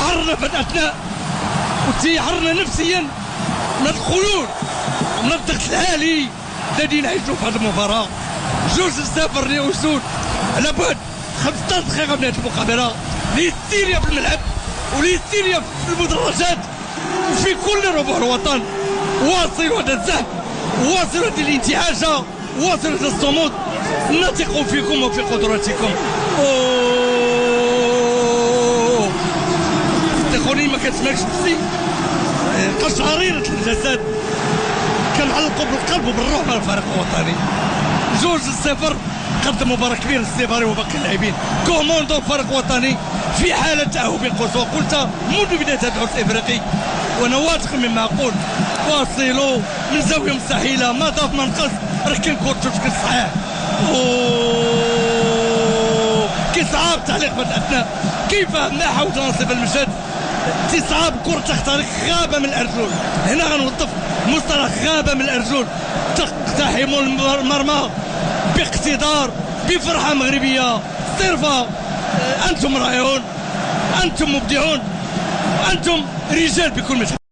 تيحررنا في الاثناء وتيحررنا نفسيا من الخلود ومن الضغط العالي الذي نعيشوا في هذه المباراه. 2-0 لأسود على بعد 15 دقيقه من هذه المقابله. الهستيريا في الملعب والهستيريا في المدرجات وفي كل ربوع الوطن. واصلوا هذا الزحف، واصلوا هذه الانتعاشه، واصلوا هذا الصمود. نثق فيكم وفي قدراتكم. صدقوني ما كنسمعش نفسي، قشعريرة الجسد كنعلقوا بالقلب وبالروح على الفريق الوطني. 2-0 قدم مباراة كبيرة للسيباري وباقي اللاعبين. كوموندو الفريق الوطني في حالة تأهب قوس، وقلت منذ بداية هذا العرس الإفريقي وأنا واثق مما أقول. واصلوا من زاوية مستحيلة، ما ضاف ما نقص، راه كان كورته بشكل صحيح. كيصعب التعليق في الأثناء. كيف ما حاولت نصيب المشهد تصعب كرة تخترق غابة من الأرجل. هنا غنوظف مصطلح غابة من الأرجل. تقتحم المرمى باقتدار بفرحة مغربية صرفة. أنتم رائعون، أنتم مبدعون، أنتم رجال بكل مثال.